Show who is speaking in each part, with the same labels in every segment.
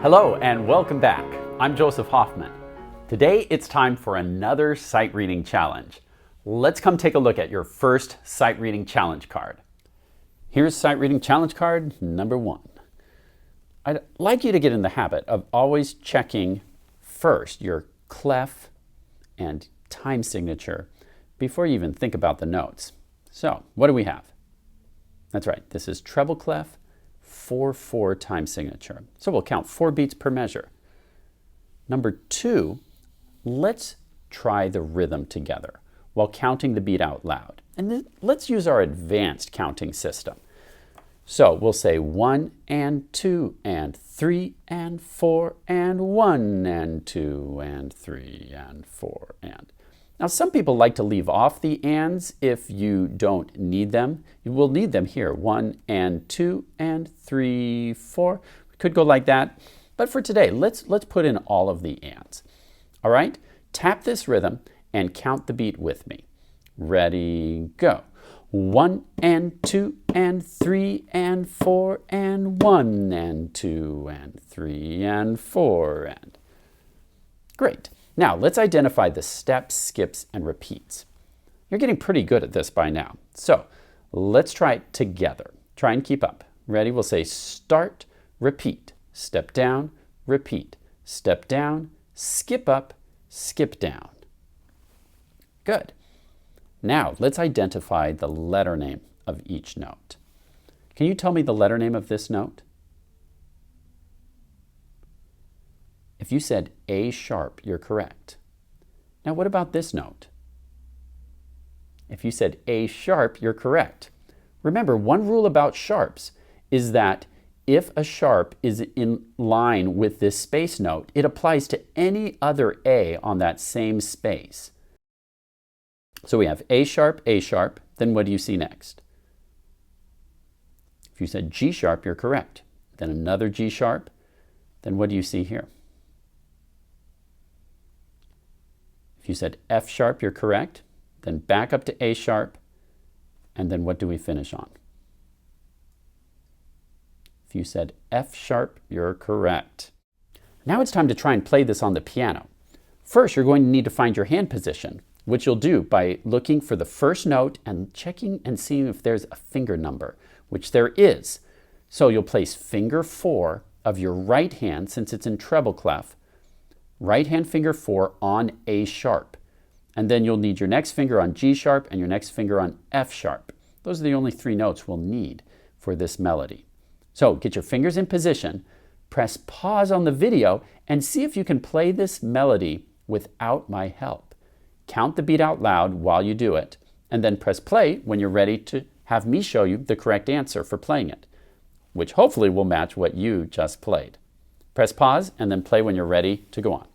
Speaker 1: Hello and welcome back. I'm Joseph Hoffman. Today it's time for another sight reading challenge. Let's come take a look at your first sight reading challenge card. Here's sight reading challenge card number 1. I'd like you to get in the habit of always checking first your clef and time signature before you even think about the notes. So, what do we have? That's right, this is treble clef, 4/4 time signature. So we'll count 4 beats per measure. Number 2, let's try the rhythm together while counting the beat out loud. And then let's use our advanced counting system. So we'll say 1 and 2 and 3 and 4 and 1 and 2 and 3 and 4 and. Now some people like to leave off the ands if you don't need them. You will need them here. 1 and 2 and 3, 4. We could go like that. But for today, let's put in all of the ands. All right? Tap this rhythm and count the beat with me. Ready, go. 1 and 2 and 3 and 4 and 1 and 2 and 3 and 4 and. Great. Now let's identify the steps, skips, and repeats. You're getting pretty good at this by now. So let's try it together. Try and keep up. Ready? We'll say start, repeat, step down, repeat, step down, skip up, skip down. Good. Now let's identify the letter name of each note. Can you tell me the letter name of this note? If you said A sharp, you're correct. Now what about this note? If you said A sharp, you're correct. Remember, one rule about sharps is that if a sharp is in line with this space note, it applies to any other A on that same space. So we have A sharp, then what do you see next? If you said G sharp, you're correct. Then another G sharp, then what do you see here? If you said F sharp, you're correct. Then back up to A sharp, and then what do we finish on? If you said F sharp, you're correct. Now it's time to try and play this on the piano. First, you're going to need to find your hand position, which you'll do by looking for the first note and checking and seeing if there's a finger number, which there is. So you'll place finger 4 of your right hand, since it's in treble clef, right hand finger 4 on A sharp. And then you'll need your next finger on G sharp and your next finger on F sharp. Those are the only 3 notes we'll need for this melody. So get your fingers in position, press pause on the video, and see if you can play this melody without my help. Count the beat out loud while you do it, and then press play when you're ready to have me show you the correct answer for playing it, which hopefully will match what you just played. Press pause and then play when you're ready to go on.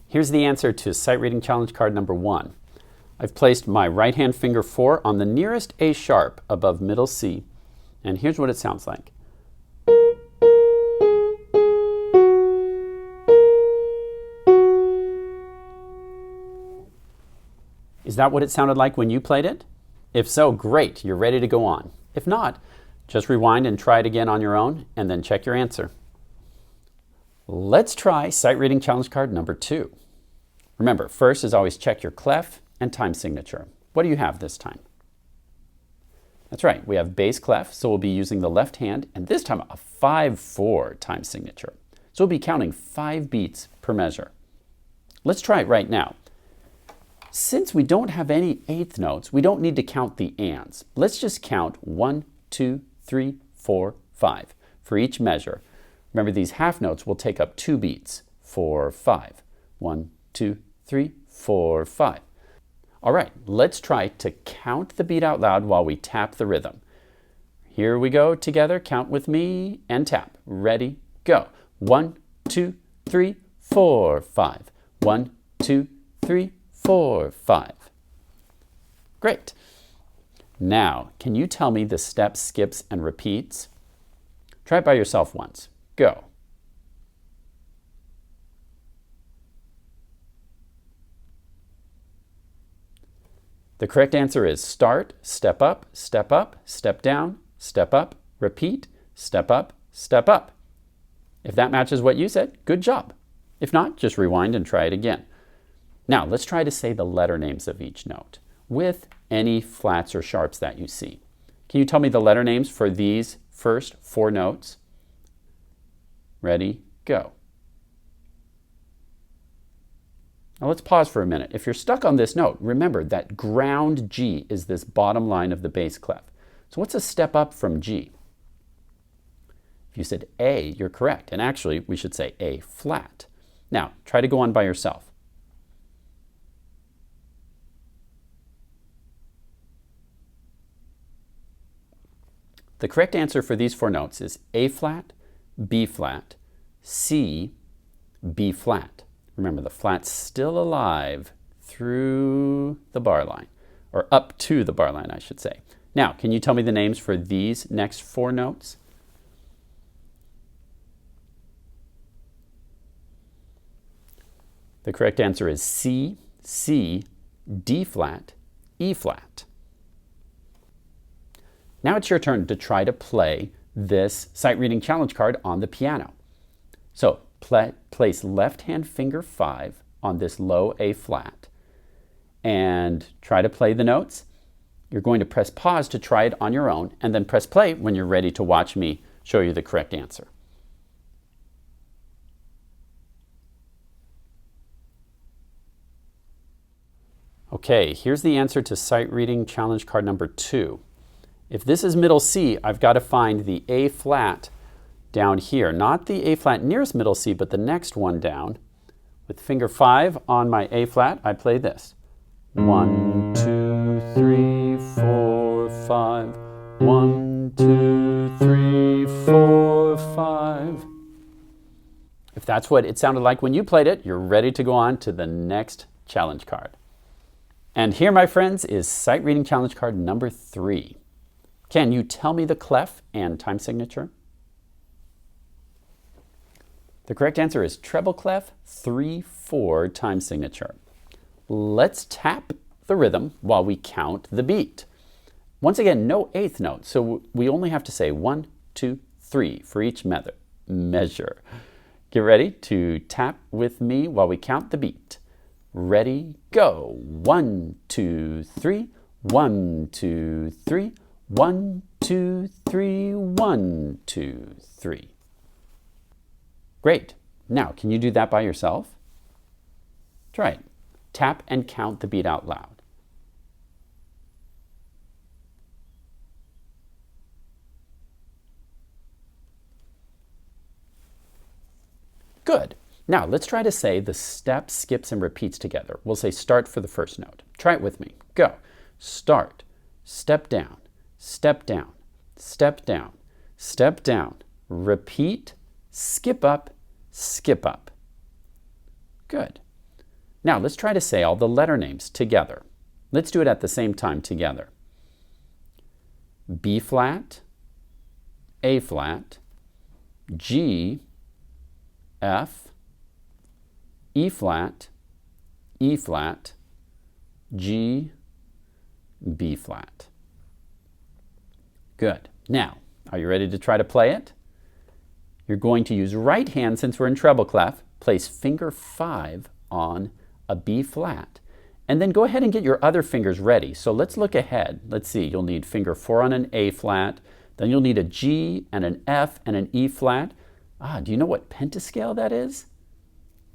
Speaker 1: Here's the answer to sight reading challenge card number 1. I've placed my right hand finger 4 on the nearest A sharp above middle C, and here's what it sounds like. Is that what it sounded like when you played it? If so, great, you're ready to go on. If not, just rewind and try it again on your own, and then check your answer. Let's try sight reading challenge card number 2. Remember, first is always check your clef and time signature. What do you have this time? That's right, we have bass clef, so we'll be using the left hand, and this time a 5/4 time signature. So we'll be counting 5 beats per measure. Let's try it right now. Since we don't have any eighth notes, we don't need to count the ands. Let's just count 1, 2, 3, 4, 5 for each measure. Remember, these half notes will take up 2 beats. 4, 5. 1, 2, 3, 4, 5. All right, let's try to count the beat out loud while we tap the rhythm. Here we go together. Count with me and tap. Ready, go. 1, 2, 3, 4, 5. 1, 2, 3, 4, 5. Great. Now, can you tell me the steps, skips, and repeats? Try it by yourself once. Go. The correct answer is start, step up, step down, step up, repeat, step up, step up. If that matches what you said, good job. If not, just rewind and try it again. Now, let's try to say the letter names of each note with any flats or sharps that you see. Can you tell me the letter names for these first 4 notes? Ready, go. Now let's pause for a minute. If you're stuck on this note, remember that ground G is this bottom line of the bass clef. So what's a step up from G? If you said A, you're correct. And actually, we should say A flat. Now, try to go on by yourself. The correct answer for these 4 notes is A flat, B flat, C, B flat. Remember, the flat's still alive through the bar line, or up to the bar line, I should say. Now, can you tell me the names for these next 4 notes? The correct answer is C, C, D flat, E flat. Now it's your turn to try to play this sight reading challenge card on the piano. So place left hand finger 5 on this low A flat and try to play the notes. You're going to press pause to try it on your own and then press play when you're ready to watch me show you the correct answer. Okay, here's the answer to sight reading challenge card number 2. If this is middle C, I've got to find the A flat down here. Not the A flat nearest middle C, but the next one down. With finger 5 on my A flat, I play this. 1, 2, 3, 4, 5. 1, 2, 3, 4, 5. If that's what it sounded like when you played it, you're ready to go on to the next challenge card. And here, my friends, is sight reading challenge card number 3. Can you tell me the clef and time signature? The correct answer is treble clef 3/4 time signature. Let's tap the rhythm while we count the beat. Once again, no 8th note, so we only have to say 1, 2, 3 for each measure. Get ready to tap with me while we count the beat. Ready, go. 1, 2, 3. 1, 2, 3. 1, 2, 3. 1, 2, 3. Great. Now, can you do that by yourself? Try it. Tap and count the beat out loud. Good. Now, let's try to say the steps, skips, and repeats together. We'll say start for the first note. Try it with me. Go. Start. Step down. Step down. Step down. Step down. Repeat. Skip up. Skip up. Good. Now, let's try to say all the letter names together. Let's do it at the same time together. B flat, A flat, G, F, E flat, G, B flat. Good. Now, are you ready to try to play it? You're going to use right hand since we're in treble clef. Place finger 5 on a B flat. And then go ahead and get your other fingers ready. So let's look ahead. Let's see, you'll need finger 4 on an A flat. Then you'll need a G and an F and an E flat. Do you know what pentascale that is?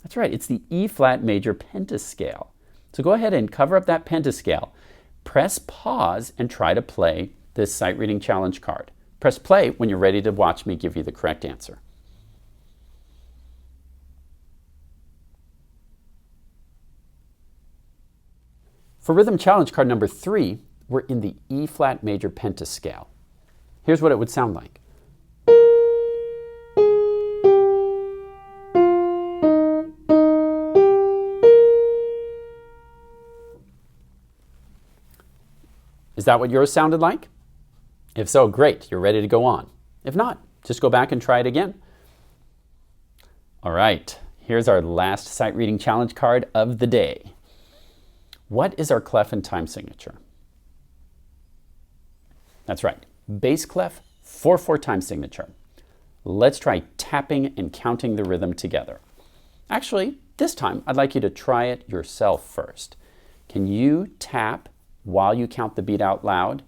Speaker 1: That's right, it's the E flat major pentascale. So go ahead and cover up that pentascale. Press pause and try to play this sight reading challenge card. Press play when you're ready to watch me give you the correct answer. For rhythm challenge card number 3, we're in the E flat major pentascale. Here's what it would sound like. Is that what yours sounded like? If so, great, you're ready to go on. If not, just go back and try it again. All right, here's our last sight reading challenge card of the day. What is our clef and time signature? That's right, bass clef, 4/4 time signature. Let's try tapping and counting the rhythm together. Actually, this time I'd like you to try it yourself first. Can you tap while you count the beat out loud?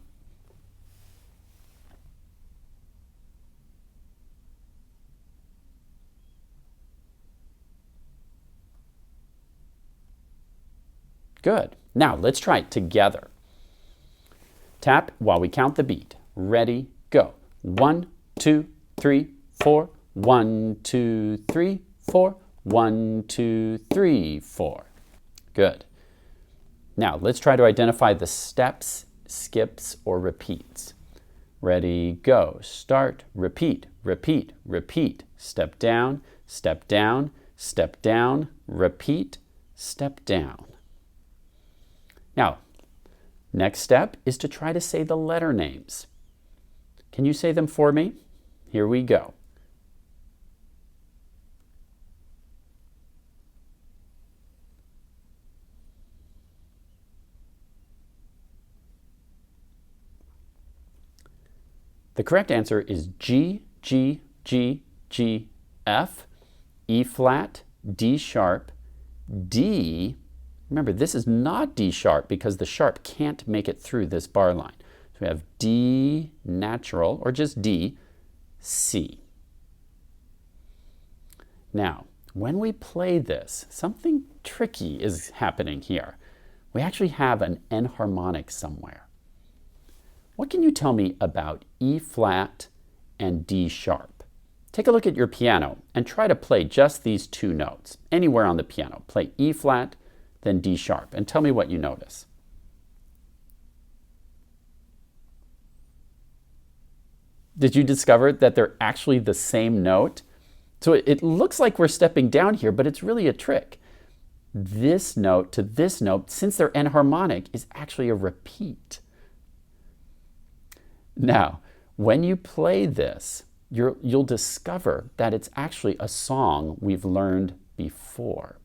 Speaker 1: Good. Now let's try it together. Tap while we count the beat. Ready, go. 1, 2, 3, 4. 1, 2, 3, 4. 1, 2, 3, 4. Good. Now let's try to identify the steps, skips, or repeats. Ready, go. Start, repeat, repeat, repeat. Step down, step down, step down, repeat, step down. Now, next step is to try to say the letter names. Can you say them for me? Here we go. The correct answer is G, G, G, G, F, E flat, D sharp, D. Remember, this is not D sharp because the sharp can't make it through this bar line. So we have D natural, or just D, C. Now, when we play this, something tricky is happening here. We actually have an enharmonic somewhere. What can you tell me about E flat and D sharp? Take a look at your piano and try to play just these two notes. Anywhere on the piano, play E flat, then D sharp, and tell me what you notice. Did you discover that they're actually the same note? So it looks like we're stepping down here, but it's really a trick. This note to this note, since they're enharmonic, is actually a repeat. Now, when you play this, you'll discover that it's actually a song we've learned before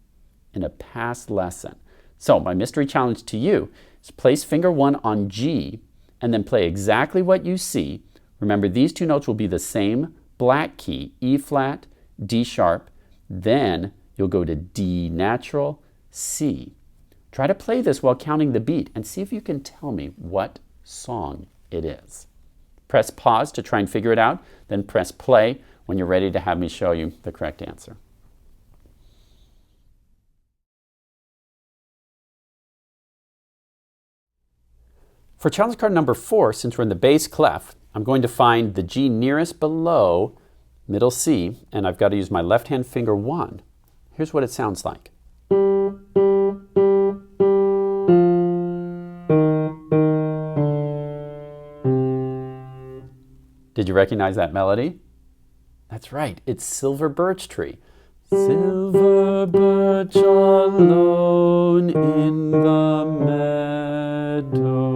Speaker 1: in a past lesson. So my mystery challenge to you is place finger 1 on G and then play exactly what you see. Remember, these two notes will be the same black key, E flat, D sharp, then you'll go to D natural, C. Try to play this while counting the beat and see if you can tell me what song it is. Press pause to try and figure it out, then press play when you're ready to have me show you the correct answer. For challenge card number 4, since we're in the bass clef, I'm going to find the G nearest below middle C, and I've got to use my left hand finger 1. Here's what it sounds like. Did you recognize that melody? That's right, it's Silver Birch Tree. Silver birch alone in the meadow.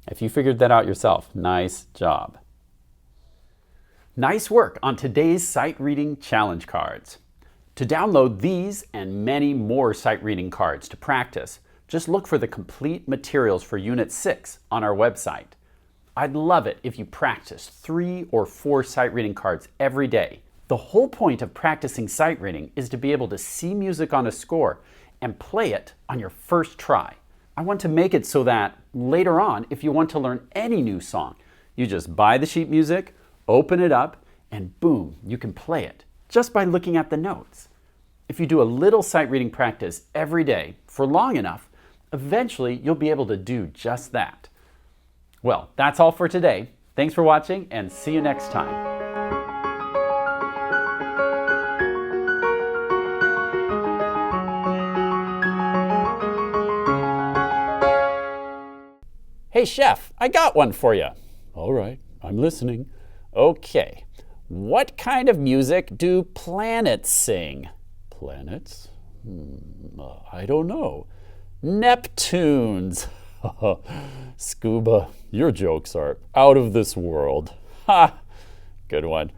Speaker 1: If you figured that out yourself, nice job. Nice work on today's sight reading challenge cards. To download these and many more sight reading cards to practice, just look for the complete materials for Unit 6 on our website. I'd love it if you practiced 3 or 4 sight reading cards every day. The whole point of practicing sight reading is to be able to see music on a score and play it on your first try. I want to make it so that later on, if you want to learn any new song, you just buy the sheet music, open it up, and boom, you can play it just by looking at the notes. If you do a little sight reading practice every day for long enough, eventually you'll be able to do just that. Well, that's all for today. Thanks for watching and see you next time. Hey chef, I got one for you. All right, I'm listening. Okay, what kind of music do planets sing? Planets? I don't know. Neptunes. Scuba, your jokes are out of this world. Ha! Good one.